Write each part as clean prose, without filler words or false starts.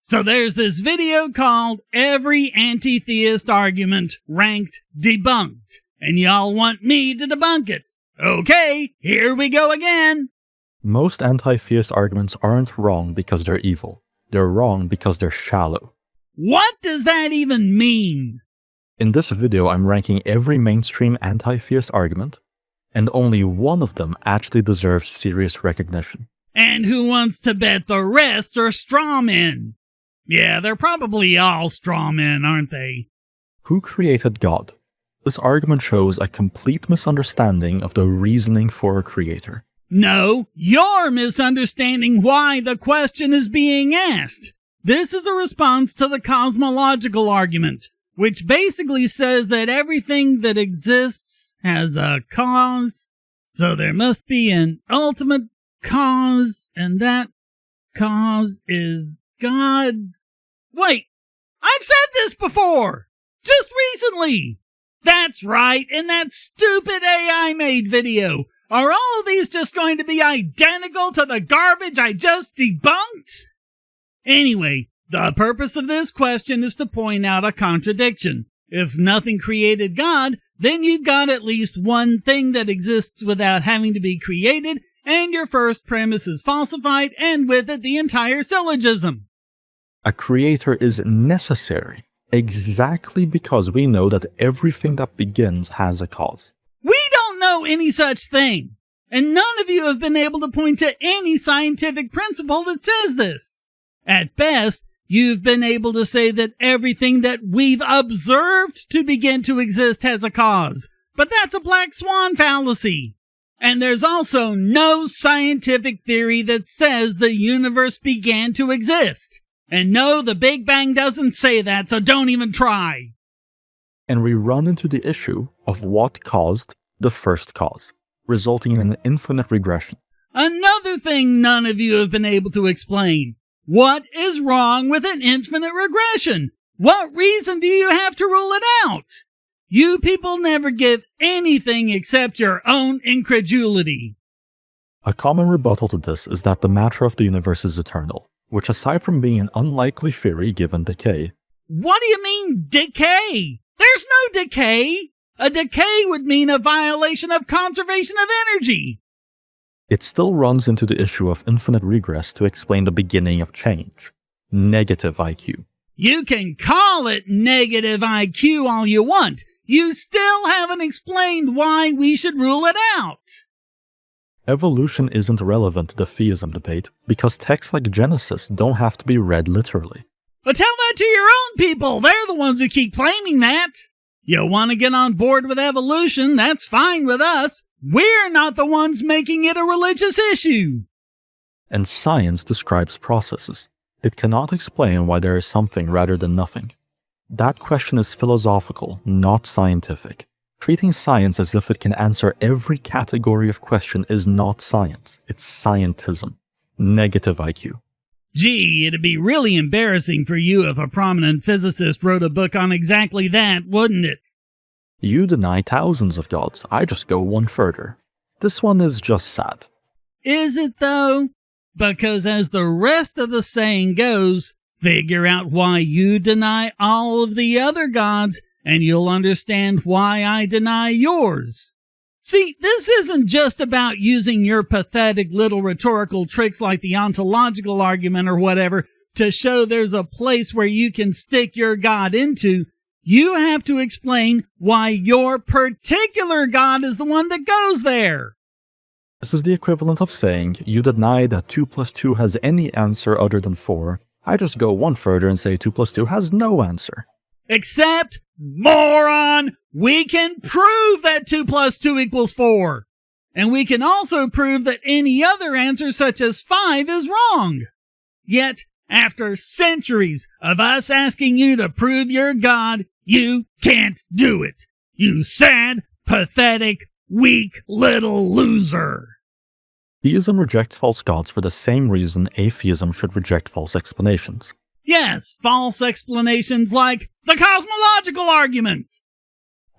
So there's this video called Every Anti-Theist Argument Ranked Debunked, and y'all want me to debunk it. Okay, here we go again. Most anti-theist arguments aren't wrong because they're evil. They're wrong because they're shallow. What does that even mean? In this video, I'm ranking every mainstream anti-theist argument, and only one of them actually deserves serious recognition. And who wants to bet the rest are strawmen? Yeah, they're probably all strawmen, aren't they? Who created God? This argument shows a complete misunderstanding of the reasoning for a creator. No, you're misunderstanding why the question is being asked. This is a response to the Cosmological Argument, which basically says that everything that exists has a cause, so there must be an ultimate cause, and that cause is God. Wait, I've said this before! Just recently! That's right, in that stupid AI-made video. Are all of these just going to be identical to the garbage I just debunked? Anyway, the purpose of this question is to point out a contradiction. If nothing created God, then you've got at least one thing that exists without having to be created, and your first premise is falsified, and with it the entire syllogism. A creator is necessary exactly because we know that everything that begins has a cause. We don't know any such thing, and none of you have been able to point to any scientific principle that says this. At best, you've been able to say that everything that we've observed to begin to exist has a cause, but that's a black swan fallacy. And there's also no scientific theory that says the universe began to exist. And no, the Big Bang doesn't say that, so don't even try. And we run into the issue of what caused the first cause, resulting in an infinite regression. Another thing none of you have been able to explain. What is wrong with an infinite regression? What reason do you have to rule it out? You people never give anything except your own incredulity. A common rebuttal to this is that the matter of the universe is eternal, which aside from being an unlikely theory given decay. What do you mean, decay? There's no decay. A decay would mean a violation of conservation of energy. It still runs into the issue of infinite regress to explain the beginning of change. Negative IQ. You can call it negative IQ all you want. You still haven't explained why we should rule it out. Evolution isn't relevant to the theism debate because texts like Genesis don't have to be read literally. But tell that to your own people. They're the ones who keep claiming that. You want to get on board with evolution, that's fine with us. We're not the ones making it a religious issue. And science describes processes. It cannot explain why there is something rather than nothing. That question is philosophical, not scientific. Treating science as if it can answer every category of question is not science. It's scientism. Negative IQ. Gee, it'd be really embarrassing for you if a prominent physicist wrote a book on exactly that, wouldn't it? You deny thousands of gods. I just go one further. This one is just sad. Is it though? Because as the rest of the saying goes, figure out why you deny all of the other gods, and you'll understand why I deny yours. See, this isn't just about using your pathetic little rhetorical tricks like the ontological argument or whatever to show there's a place where you can stick your God into. You have to explain why your particular God is the one that goes there. This is the equivalent of saying, you deny that 2 plus 2 has any answer other than 4. I just go one further and say 2 plus 2 has no answer. Except, moron, we can prove that 2 plus 2 equals 4. And we can also prove that any other answer such as 5 is wrong. Yet, after centuries of us asking you to prove your God, you can't do it. You sad, pathetic, weak little loser. Theism rejects false gods for the same reason atheism should reject false explanations. Yes, false explanations like the Cosmological Argument.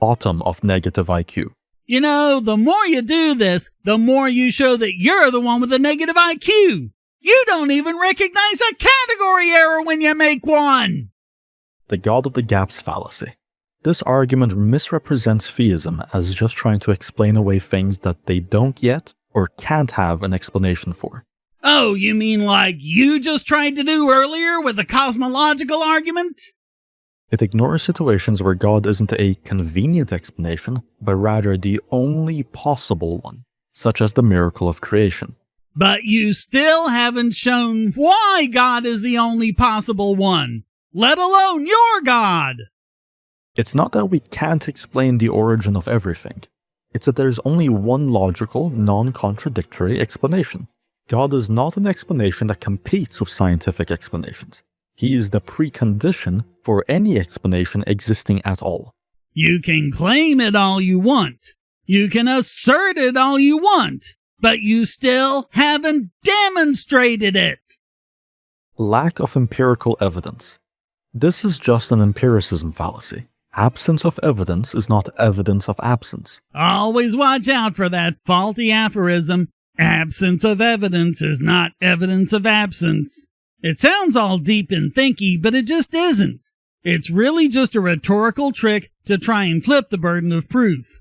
Bottom of negative IQ. You know, the more you do this, the more you show that you're the one with the negative IQ. You don't even recognize a category error when you make one! The God of the Gaps fallacy. This argument misrepresents theism as just trying to explain away things that they don't yet or can't have an explanation for. Oh, you mean like you just tried to do earlier with the cosmological argument? It ignores situations where God isn't a convenient explanation, but rather the only possible one, such as the miracle of creation. But you still haven't shown why God is the only possible one, let alone your God! It's not that we can't explain the origin of everything. It's that there's only one logical, non-contradictory explanation. God is not an explanation that competes with scientific explanations. He is the precondition for any explanation existing at all. You can claim it all you want. You can assert it all you want. But you still haven't demonstrated it. Lack of empirical evidence. This is just an empiricism fallacy. Absence of evidence is not evidence of absence. Always watch out for that faulty aphorism. Absence of evidence is not evidence of absence. It sounds all deep and thinky, but it just isn't. It's really just a rhetorical trick to try and flip the burden of proof.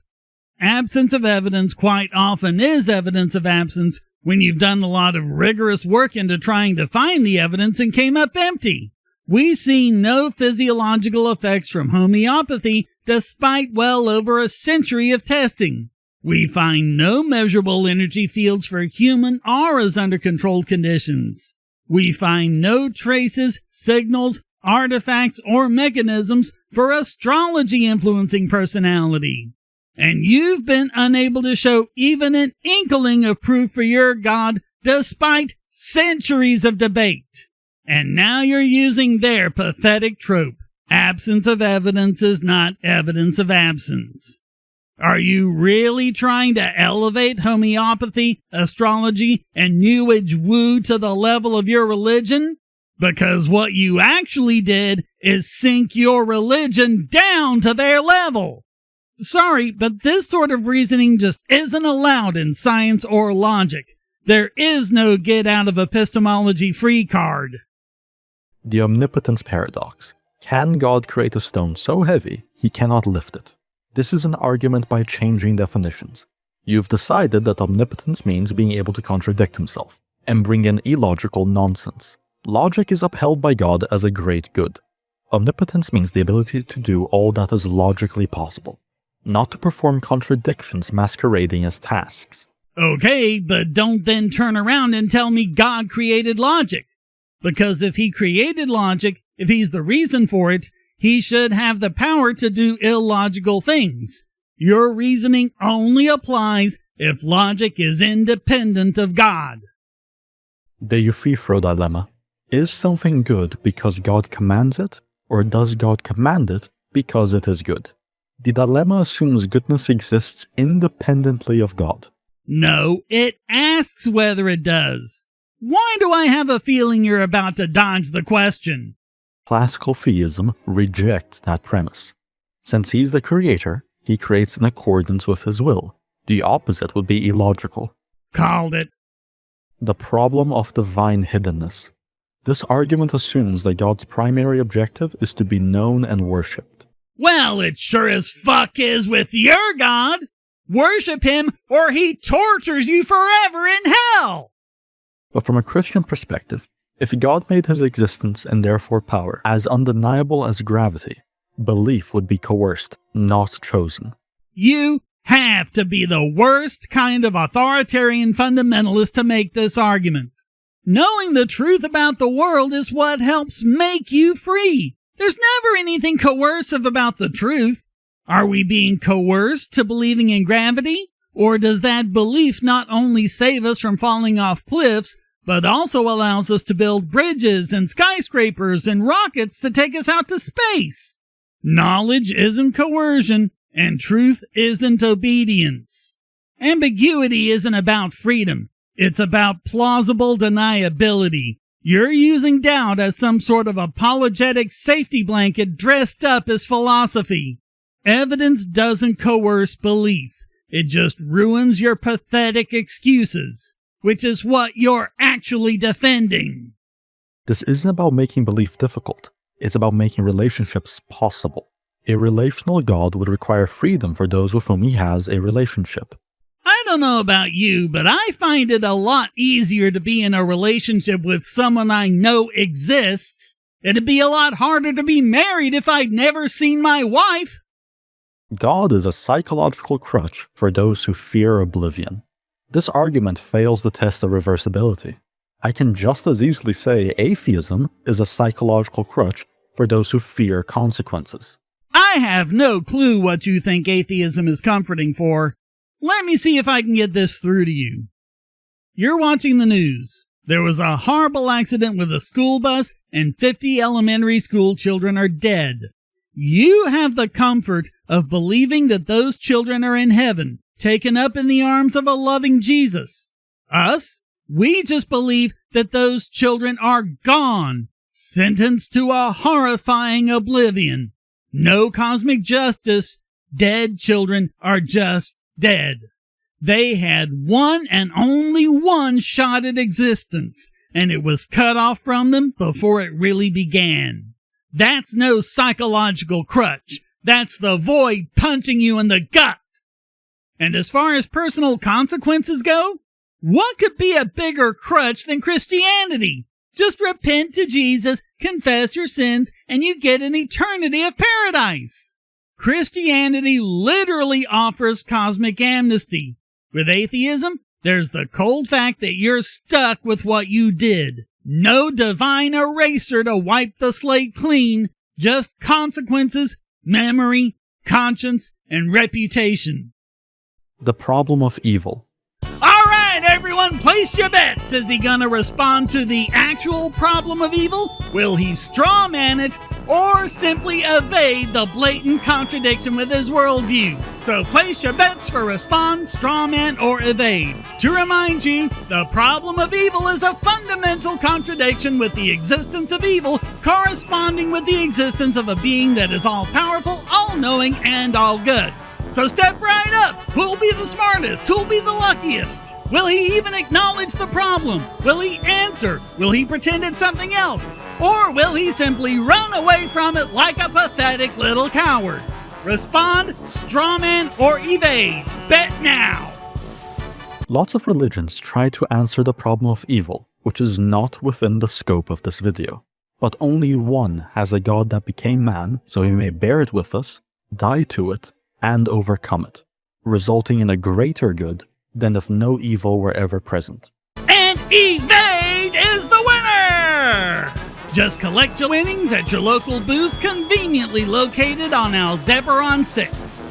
Absence of evidence quite often is evidence of absence when you've done a lot of rigorous work into trying to find the evidence and came up empty. We see no physiological effects from homeopathy despite well over a century of testing. We find no measurable energy fields for human auras under controlled conditions. We find no traces, signals, artifacts, or mechanisms for astrology influencing personality. And you've been unable to show even an inkling of proof for your God despite centuries of debate. And now you're using their pathetic trope. Absence of evidence is not evidence of absence. Are you really trying to elevate homeopathy, astrology, and New Age woo to the level of your religion? Because what you actually did is sink your religion down to their level. Sorry, but this sort of reasoning just isn't allowed in science or logic. There is no get out of epistemology free card. The omnipotence paradox. Can God create a stone so heavy he cannot lift it? This is an argument by changing definitions. You've decided that omnipotence means being able to contradict himself and bring in illogical nonsense. Logic is upheld by God as a great good. Omnipotence means the ability to do all that is logically possible, not to perform contradictions masquerading as tasks. Okay, but don't then turn around and tell me God created logic. Because if he created logic, if he's the reason for it, he should have the power to do illogical things. Your reasoning only applies if logic is independent of God. The Euthyprho dilemma. Is something good because God commands it, or does God command it because it is good? The dilemma assumes goodness exists independently of God. No, it asks whether it does. Why do I have a feeling you're about to dodge the question? Classical theism rejects that premise. Since he's the creator, he creates in accordance with his will. The opposite would be illogical. Called it. The problem of divine hiddenness. This argument assumes that God's primary objective is to be known and worshipped. Well, it sure as fuck is with your God. Worship him or he tortures you forever in hell. But from a Christian perspective, if God made his existence and therefore power as undeniable as gravity, belief would be coerced, not chosen. You have to be the worst kind of authoritarian fundamentalist to make this argument. Knowing the truth about the world is what helps make you free. There's never anything coercive about the truth. Are we being coerced to believing in gravity? Or does that belief not only save us from falling off cliffs, but also allows us to build bridges and skyscrapers and rockets to take us out to space? Knowledge isn't coercion, and truth isn't obedience. Ambiguity isn't about freedom. It's about plausible deniability. You're using doubt as some sort of apologetic safety blanket dressed up as philosophy. Evidence doesn't coerce belief. It just ruins your pathetic excuses. which is what you're actually defending. This isn't about making belief difficult. It's about making relationships possible. A relational God would require freedom for those with whom he has a relationship. I don't know about you, but I find it a lot easier to be in a relationship with someone I know exists. It'd be a lot harder to be married if I'd never seen my wife. God is a psychological crutch for those who fear oblivion. This argument fails the test of reversibility. I can just as easily say atheism is a psychological crutch for those who fear consequences. I have no clue what you think atheism is comforting for. Let me see if I can get this through to you. You're watching the news. There was a horrible accident with a school bus and 50 elementary school children are dead. You have the comfort of believing that those children are in heaven, taken up in the arms of a loving Jesus. Us? We just believe that those children are gone, sentenced to a horrifying oblivion. No cosmic justice. Dead children are just dead. They had one and only one shot at existence, and it was cut off from them before it really began. That's no psychological crutch. That's the void punching you in the gut. And as far as personal consequences go, what could be a bigger crutch than Christianity? Just repent to Jesus, confess your sins, and you get an eternity of paradise. Christianity literally offers cosmic amnesty. With atheism, there's the cold fact that you're stuck with what you did. No divine eraser to wipe the slate clean, just consequences, memory, conscience, and reputation. The problem of evil. Everyone place your bets. Is he gonna respond to the actual problem of evil? Will he strawman it? Or simply evade the blatant contradiction with his worldview? So place your bets for respond, strawman, or evade. To remind you, the problem of evil is a fundamental contradiction with the existence of evil, corresponding with the existence of a being that is all-powerful, all-knowing, and all-good. So step right up. Who'll be the smartest? Who'll be the luckiest? Will he even acknowledge the problem? Will he answer? Will he pretend it's something else? Or will he simply run away from it like a pathetic little coward? Respond, strawman, or evade. Bet now. Lots of religions try to answer the problem of evil, which is not within the scope of this video. But only one has a God that became man, so he may bear it with us, die to it, and overcome it, resulting in a greater good than if no evil were ever present. And evade is the winner! Just collect your winnings at your local booth conveniently located on Aldebaran 6.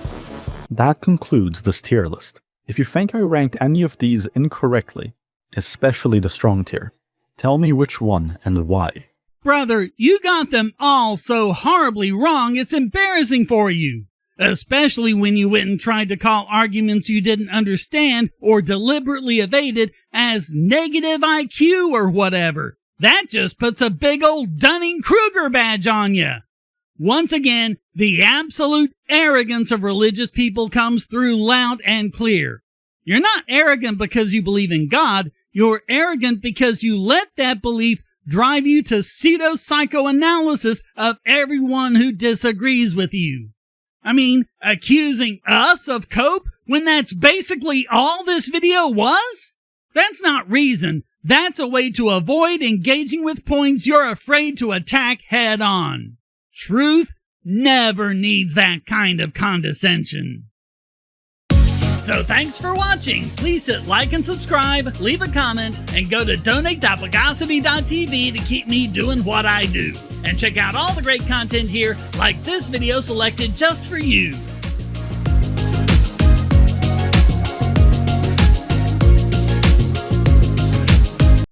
That concludes this tier list. If you think I ranked any of these incorrectly, especially the strong tier, tell me which one and why. Brother, you got them all so horribly wrong it's embarrassing for you. Especially when you went and tried to call arguments you didn't understand or deliberately evaded as negative IQ or whatever. That just puts a big old Dunning-Kruger badge on you. Once again, the absolute arrogance of religious people comes through loud and clear. You're not arrogant because you believe in God. You're arrogant because you let that belief drive you to pseudo-psychoanalysis of everyone who disagrees with you. I mean, accusing us of cope when that's basically all this video was? That's not reason. That's a way to avoid engaging with points you're afraid to attack head on. Truth never needs that kind of condescension. So thanks for watching. Please hit like and subscribe, leave a comment, and go to donate.bogosity.tv to keep me doing what I do. And check out all the great content here, like this video selected just for you.